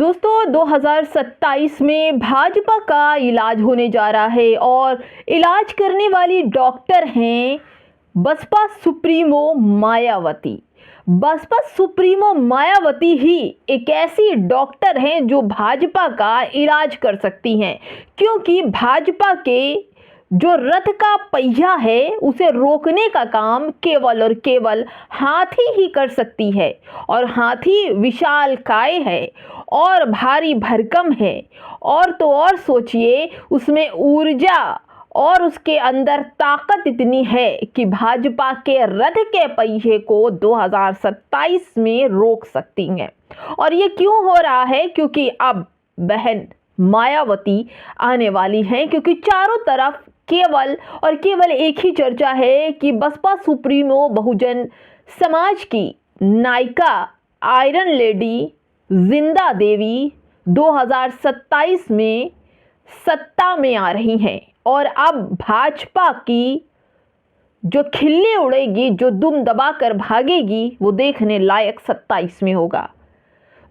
दोस्तों 2027 में भाजपा का इलाज होने जा रहा है और इलाज करने वाली डॉक्टर हैं बसपा सुप्रीमो मायावती। बसपा सुप्रीमो मायावती ही एक ऐसी डॉक्टर हैं जो भाजपा का इलाज कर सकती हैं, क्योंकि भाजपा के जो रथ का पहिया है उसे रोकने का काम केवल और केवल हाथी ही कर सकती है। और हाथी विशालकाय है और भारी भरकम है, और तो और सोचिए उसमें ऊर्जा और उसके अंदर ताकत इतनी है कि भाजपा के रथ के पहिए को 2027 में रोक सकती हैं। और ये क्यों हो रहा है? क्योंकि अब बहन मायावती आने वाली हैं, क्योंकि चारों तरफ केवल और केवल एक ही चर्चा है कि बसपा सुप्रीमो बहुजन समाज की नायिका आयरन लेडी जिंदा देवी 2027 में सत्ता में आ रही हैं। और अब भाजपा की जो खिल्ली उड़ेगी, जो दुम दबाकर भागेगी, वो देखने लायक 27 में होगा।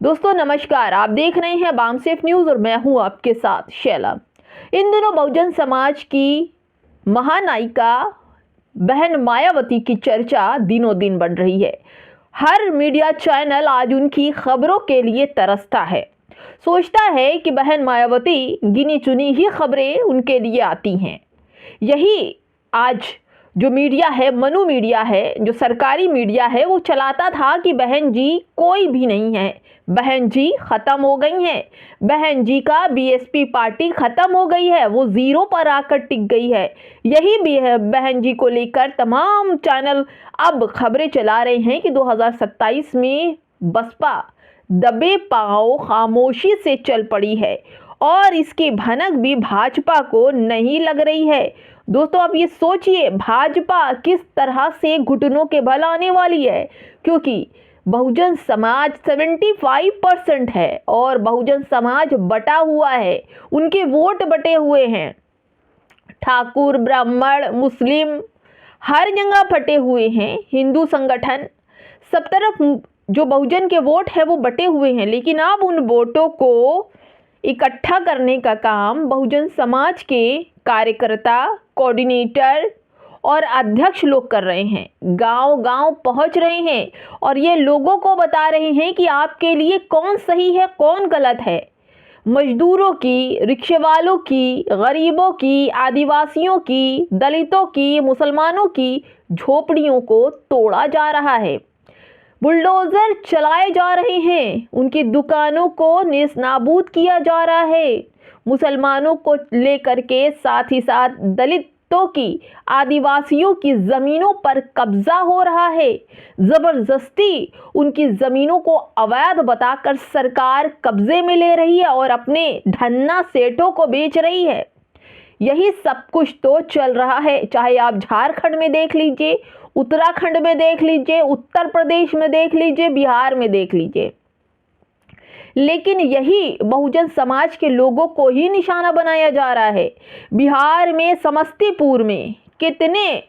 दोस्तों नमस्कार, आप देख रहे हैं बामसेफ न्यूज़ और मैं हूं आपके साथ शैला। इन दिनों बहुजन समाज की महानायिका बहन मायावती की चर्चा दिनों दिन बढ़ रही है। हर मीडिया चैनल आज उनकी खबरों के लिए तरसता है, सोचता है कि बहन मायावती गिनी चुनी ही खबरें उनके लिए आती हैं। यही आज जो मीडिया है, मनु मीडिया है, जो सरकारी मीडिया है, वो चलाता था कि बहन जी कोई भी नहीं है, बहन जी खत्म हो गई हैं, बहन जी का बीएसपी पार्टी खत्म हो गई है, वो जीरो पर आकर टिक गई है। यही भी है, बहन जी को लेकर तमाम चैनल अब खबरें चला रहे हैं कि 2027 में बसपा दबे पांव खामोशी से चल पड़ी है और इसकी भनक भी भाजपा को नहीं लग रही है। दोस्तों आप ये सोचिए भाजपा किस तरह से घुटनों के बल आने वाली है, क्योंकि बहुजन समाज 75% है और बहुजन समाज बटा हुआ है, उनके वोट बटे हुए हैं। ठाकुर, ब्राह्मण, मुस्लिम हर जगह फटे हुए हैं, हिंदू संगठन सब तरफ जो बहुजन के वोट है वो बटे हुए हैं। लेकिन अब उन वोटों को इकट्ठा करने का काम बहुजन समाज के कार्यकर्ता, कोऑर्डिनेटर और अध्यक्ष लोग कर रहे हैं। गांव-गांव पहुंच रहे हैं और ये लोगों को बता रहे हैं कि आपके लिए कौन सही है, कौन गलत है। मजदूरों की, रिक्शे वालों की, गरीबों की, आदिवासियों की, दलितों की, मुसलमानों की झोपड़ियों को तोड़ा जा रहा है, बुलडोजर चलाए जा रहे हैं, उनकी दुकानों को नेस्तनाबूद किया जा रहा है, मुसलमानों को लेकर के साथ ही साथ दलितों की, आदिवासियों की ज़मीनों पर कब्जा हो रहा है। ज़बरदस्ती उनकी ज़मीनों को अवैध बताकर सरकार कब्जे में ले रही है और अपने धन्ना सेठों को बेच रही है। यही सब कुछ तो चल रहा है, चाहे आप झारखंड में देख लीजिए, उत्तराखंड में देख लीजिए, उत्तर प्रदेश में देख लीजिए, बिहार में देख लीजिए। लेकिन यही बहुजन समाज के लोगों को ही निशाना बनाया जा रहा है। बिहार में समस्तीपुर में कितने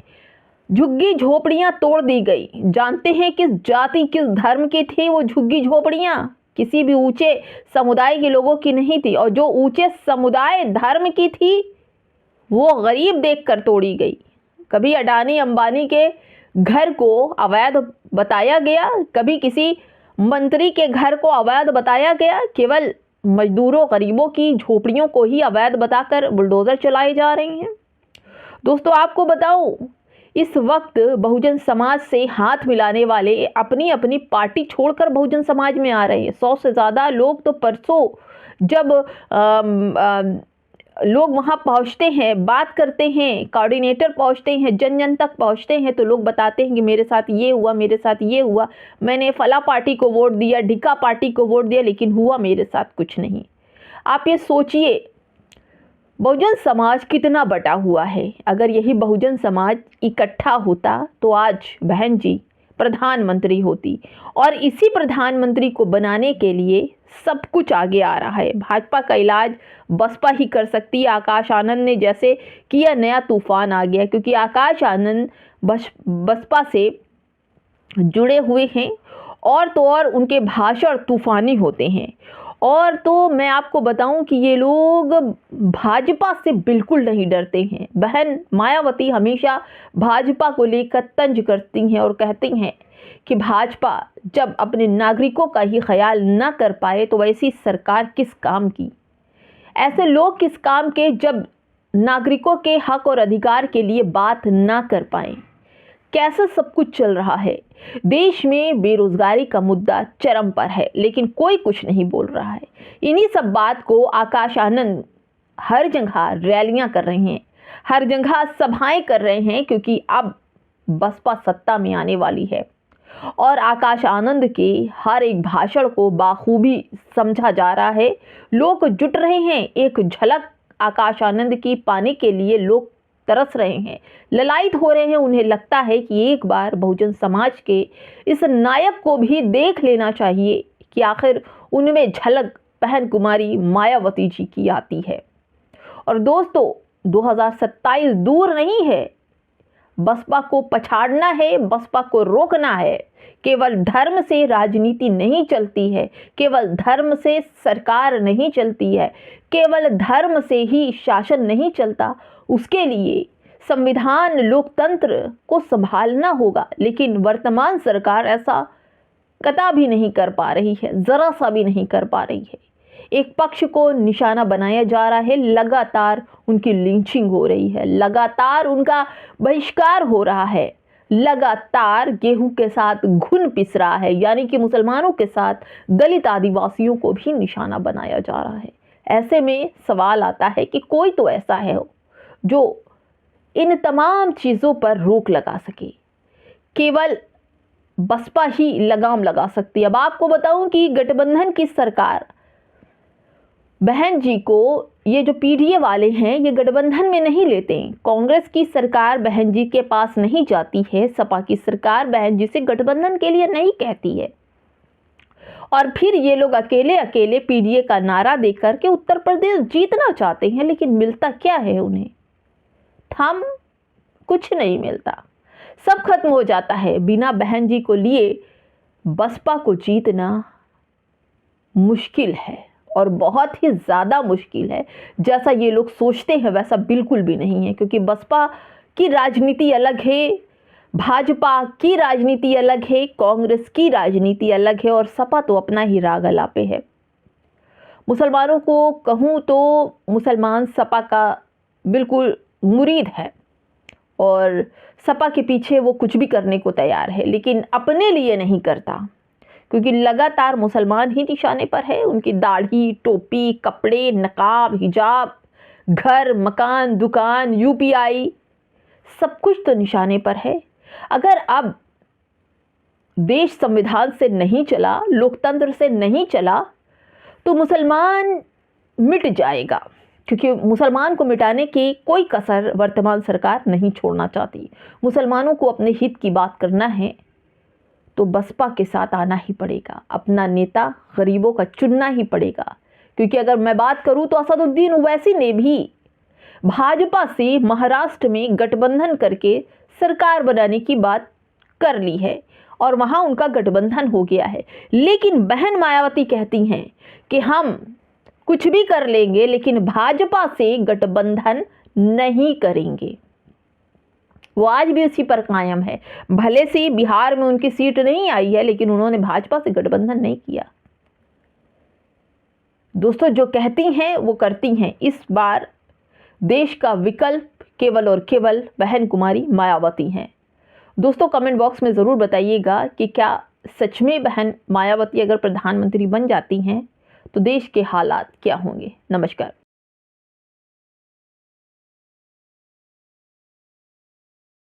झुग्गी झोपड़ियां तोड़ दी गई। जानते हैं किस जाति, किस धर्म की थी वो झुग्गी झोपड़ियां? किसी भी ऊंचे समुदाय के लोगों की नहीं थी, और जो ऊंचे समुदाय धर्म की थी वो गरीब देखकर तोड़ी गई। कभी अडानी अंबानी के घर को अवैध बताया गया, कभी किसी मंत्री के घर को अवैध बताया गया। केवल मजदूरों, गरीबों की झोपड़ियों को ही अवैध बताकर बुलडोजर चलाए जा रहे हैं। दोस्तों आपको बताऊं, इस वक्त बहुजन समाज से हाथ मिलाने वाले अपनी अपनी पार्टी छोड़कर बहुजन समाज में आ रहे हैं। 100 से ज़्यादा लोग तो परसों जब लोग वहाँ पहुँचते हैं, बात करते हैं, कोऑर्डिनेटर पहुँचते हैं, जन जन तक पहुँचते हैं, तो लोग बताते हैं कि मेरे साथ ये हुआ, मेरे साथ ये हुआ, मैंने फला पार्टी को वोट दिया, ढिका पार्टी को वोट दिया, लेकिन हुआ मेरे साथ कुछ नहीं। आप ये सोचिए बहुजन समाज कितना बटा हुआ है। अगर यही बहुजन समाज इकट्ठा होता तो आज बहन जी प्रधानमंत्री होती, और इसी प्रधानमंत्री को बनाने के लिए सब कुछ आगे आ रहा है। भाजपा का इलाज बसपा ही कर सकती है। आकाश आनंद ने जैसे किया, नया तूफान आ गया, क्योंकि आकाश आनंद बसपा से जुड़े हुए हैं और तो और उनके भाषण तूफानी होते हैं। और तो मैं आपको बताऊं कि ये लोग भाजपा से बिल्कुल नहीं डरते हैं। बहन मायावती हमेशा भाजपा को लेकर तंज करती हैं और कहती हैं कि भाजपा जब अपने नागरिकों का ही ख्याल न कर पाए तो वैसी सरकार किस काम की, ऐसे लोग किस काम के जब नागरिकों के हक और अधिकार के लिए बात ना कर पाए। कैसे सब कुछ चल रहा है। देश में बेरोजगारी का मुद्दा चरम पर है, लेकिन कोई कुछ नहीं बोल रहा है। इन्हीं सब बात को आकाश आनंद हर जगह रैलियां कर रहे हैं, हर जगह सभाएं कर रहे हैं, क्योंकि अब बसपा सत्ता में आने वाली है और आकाश आनंद के हर एक भाषण को बाखूबी समझा जा रहा है। लोग जुट रहे हैं, एक झलक आकाश आनंद की पाने के लिए लोग तरस रहे हैं, ललायित हो रहे हैं। उन्हें लगता है कि एक बार बहुजन समाज के इस नायक को भी देख लेना चाहिए कि आखिर उनमें झलक बहन कुमारी मायावती जी की आती है। और दोस्तों 2027 दूर नहीं है, बसपा को पछाड़ना है, बसपा को रोकना है। केवल धर्म से राजनीति नहीं चलती है, केवल धर्म से सरकार नहीं चलती है, केवल धर्म से ही शासन नहीं चलता। उसके लिए संविधान लोकतंत्र को संभालना होगा, लेकिन वर्तमान सरकार ऐसा कतई भी नहीं कर पा रही है, जरा सा भी नहीं कर पा रही है। एक पक्ष को निशाना बनाया जा रहा है, लगातार उनकी लिंचिंग हो रही है, लगातार उनका बहिष्कार हो रहा है, लगातार गेहूं के साथ घुन पिस रहा है, यानी कि मुसलमानों के साथ दलित आदिवासियों को भी निशाना बनाया जा रहा है। ऐसे में सवाल आता है कि कोई तो ऐसा है जो इन तमाम चीज़ों पर रोक लगा सके। केवल बसपा ही लगाम लगा सकती है। अब आपको बताऊं कि गठबंधन की सरकार बहन जी को, ये जो पीडीए वाले हैं, ये गठबंधन में नहीं लेते हैं। कांग्रेस की सरकार बहन जी के पास नहीं जाती है, सपा की सरकार बहन जी से गठबंधन के लिए नहीं कहती है। और फिर ये लोग अकेले अकेले पीडीए का नारा देकर के उत्तर प्रदेश जीतना चाहते हैं, लेकिन मिलता क्या है उन्हें? थम कुछ नहीं मिलता, सब खत्म हो जाता है। बिना बहन जी को लिए बसपा को जीतना मुश्किल है और बहुत ही ज़्यादा मुश्किल है। जैसा ये लोग सोचते हैं वैसा बिल्कुल भी नहीं है, क्योंकि बसपा की राजनीति अलग है, भाजपा की राजनीति अलग है, कांग्रेस की राजनीति अलग है और सपा तो अपना ही राग अलापे है। मुसलमानों को कहूँ तो मुसलमान सपा का बिल्कुल मुरीद है और सपा के पीछे वो कुछ भी करने को तैयार है, लेकिन अपने लिए नहीं करता, क्योंकि लगातार मुसलमान ही निशाने पर है। उनकी दाढ़ी, टोपी, कपड़े, नकाब, हिजाब, घर, मकान, दुकान, यूपीआई, सब कुछ तो निशाने पर है। अगर अब देश संविधान से नहीं चला, लोकतंत्र से नहीं चला, तो मुसलमान मिट जाएगा, क्योंकि मुसलमान को मिटाने की कोई कसर वर्तमान सरकार नहीं छोड़ना चाहती। मुसलमानों को अपने हित की बात करना है तो बसपा के साथ आना ही पड़ेगा, अपना नेता गरीबों का चुनना ही पड़ेगा। क्योंकि अगर मैं बात करूं तो असदुद्दीन ओवैसी ने भी भाजपा से महाराष्ट्र में गठबंधन करके सरकार बनाने की बात कर ली है और वहां उनका गठबंधन हो गया है। लेकिन बहन मायावती कहती हैं कि हम कुछ भी कर लेंगे लेकिन भाजपा से गठबंधन नहीं करेंगे। वो आज भी उसी पर कायम है। भले से बिहार में उनकी सीट नहीं आई है, लेकिन उन्होंने भाजपा से गठबंधन नहीं किया। दोस्तों, जो कहती हैं वो करती हैं। इस बार देश का विकल्प केवल और केवल बहन कुमारी मायावती हैं। दोस्तों, कमेंट बॉक्स में ज़रूर बताइएगा कि क्या सच में बहन मायावती अगर प्रधानमंत्री बन जाती हैं तो देश के हालात क्या होंगे। नमस्कार।